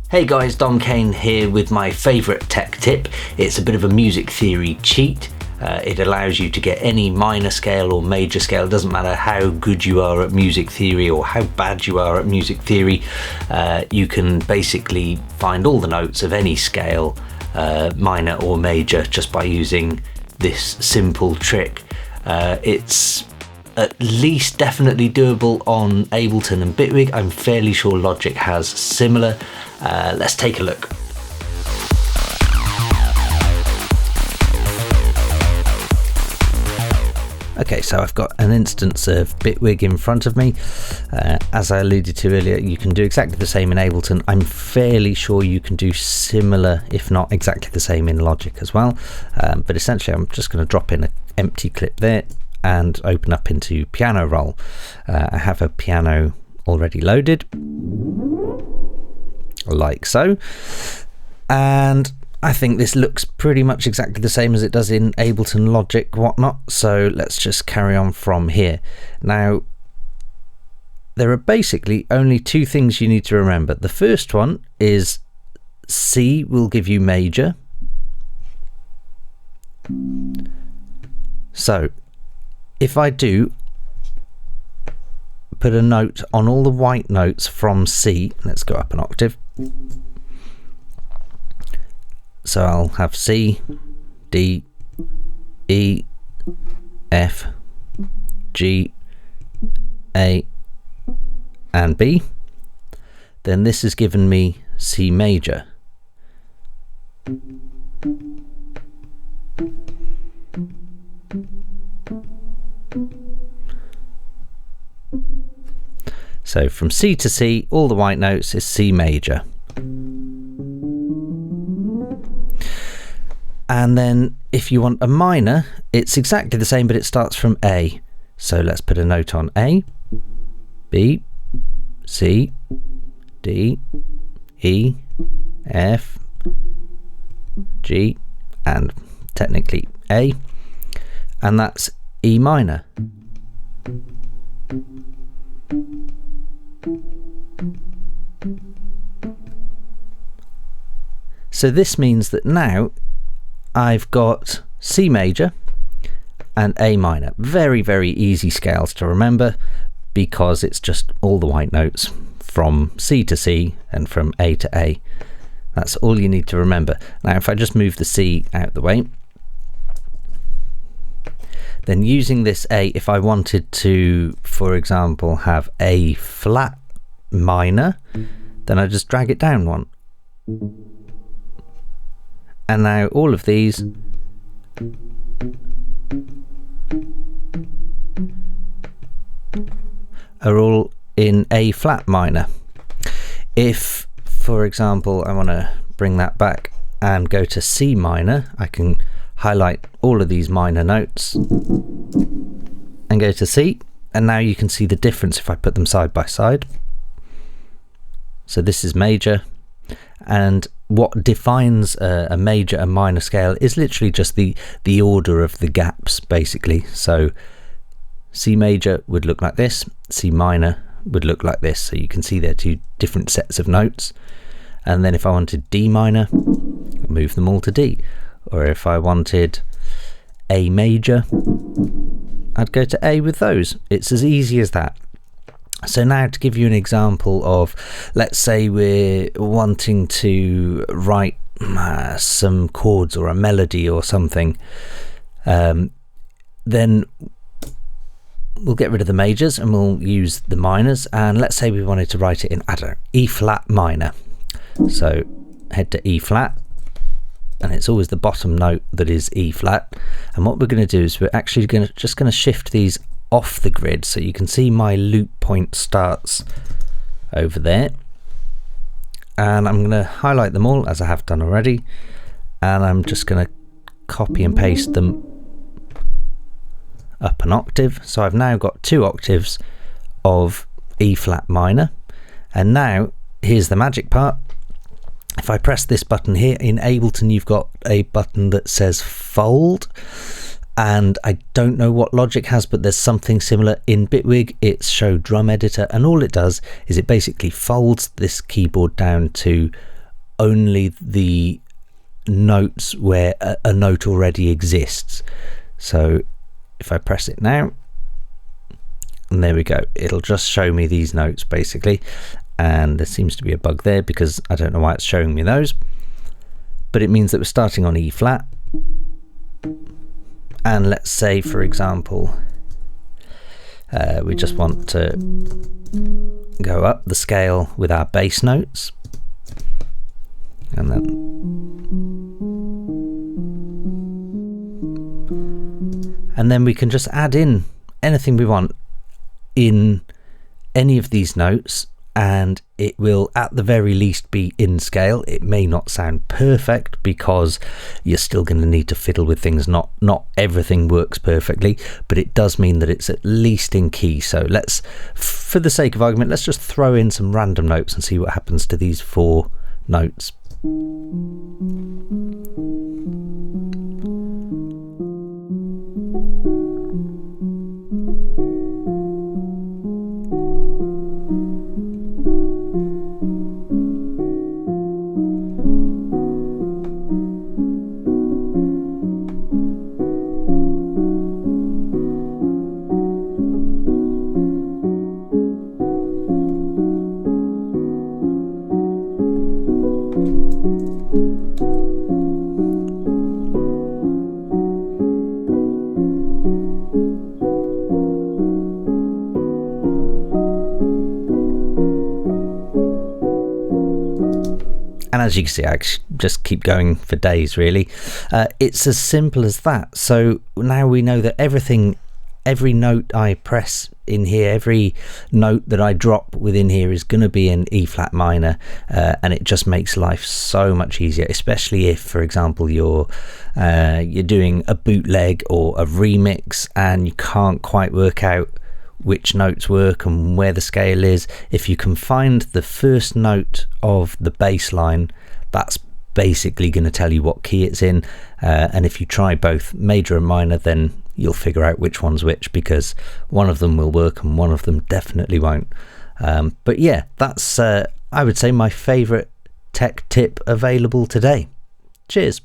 Hey guys, Dom Kane here with my favourite tech tip. It's a bit of a music theory cheat. It allows you to get any minor scale or major scale. It doesn't matter how good you are at music theory or how bad you are at music theory. You can basically find all the notes of any scale, minor or major, just by using this simple trick. It's at least definitely doable on Ableton and Bitwig. I'm fairly sure Logic has similar. Let's take a look. Okay, so I've got an instance of Bitwig in front of me. As I alluded to earlier, you can do exactly the same in Ableton. I'm fairly sure you can do similar, if not exactly the same, in Logic as well. But essentially, I'm just going to drop in an empty clip there and open up into Piano Roll. I have a piano already loaded, like so, and I think this looks pretty much exactly the same as it does in Ableton, Logic, whatnot, so let's just carry on from here. Now, there are basically only two things you need to remember. The first one is C will give you major. So if I do put a note on all the white notes from C, let's go up an octave. So I'll have C, D, E, F, G, A, and B. Then this has given me C major. So from C to C, all the white notes is C major. And then if you want a minor, it's exactly the same, but it starts from A. So let's put a note on A, B, C, D, E, F, G, and technically A, and that's E minor. So this means that now I've got C major and A minor. Very, very easy scales to remember because it's just all the white notes from C to C and from A to A. That's all you need to remember. Now if I just move the C out the way, then using this A, if I wanted to, for example, have A flat minor, then I just drag it down one. And now all of these are all in A flat minor. If, for example, I want to bring that back and go to C minor, I can highlight all of these minor notes and go to C, and now you can see the difference if I put them side by side. So this is major, and what defines a major and minor scale is literally just the order of the gaps, basically. So C major would look like this, C minor would look like this. So you can see they're two different sets of notes. And then if I wanted D minor, move them all to D. Or if I wanted A major, I'd go to A with those. It's as easy as that. So now to give you an example of, let's say we're wanting to write some chords or a melody or something, then we'll get rid of the majors and we'll use the minors. And let's say we wanted to write it in, I don't know, E flat minor. So head to E flat, and it's always the bottom note that is E flat. And what we're going to do is we're actually just going to shift these off the grid, so you can see my loop point starts over there, and I'm going to highlight them all as I have done already, and I'm just going to copy and paste them up an octave. So I've now got 2 octaves of E flat minor, and now here's the magic part. If I press this button here in Ableton, you've got a button that says fold, and I don't know what Logic has, but there's something similar in Bitwig. It's show drum editor, and all it does is it basically folds this keyboard down to only the notes where a note already exists. So if I press it now, and there we go, it'll just show me these notes basically. And there seems to be a bug there because I don't know why it's showing me those, but it means that we're starting on E flat. And let's say, for example, we just want to go up the scale with our bass notes, and then we can just add in anything we want in any of these notes, and it will at the very least be in scale. It may not sound perfect because you're still going to need to fiddle with things. Not everything works perfectly, but it does mean that it's at least in key. So let's, for the sake of argument, let's just throw in some random notes and see what happens to these 4 notes. And as you can see, I just keep going for days really. It's as simple as that. So now we know that every note I press in here, every note that I drop within here is going to be an E flat minor, and it just makes life so much easier, especially if, for example, you're doing a bootleg or a remix and you can't quite work out which notes work and where the scale is. If you can find the first note of the bass line, that's basically going to tell you what key it's in, and if you try both major and minor, then you'll figure out which one's which, because one of them will work and one of them definitely won't. But yeah, that's I would say my favorite tech tip available today. Cheers.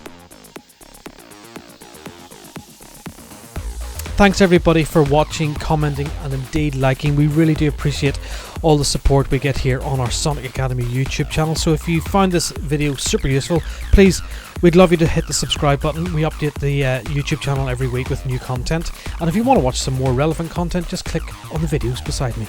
Thanks everybody for watching, commenting and indeed liking. We really do appreciate all the support we get here on our Sonic Academy YouTube channel. So if you found this video super useful, please, we'd love you to hit the subscribe button. We update the YouTube channel every week with new content, and if you want to watch some more relevant content, just click on the videos beside me.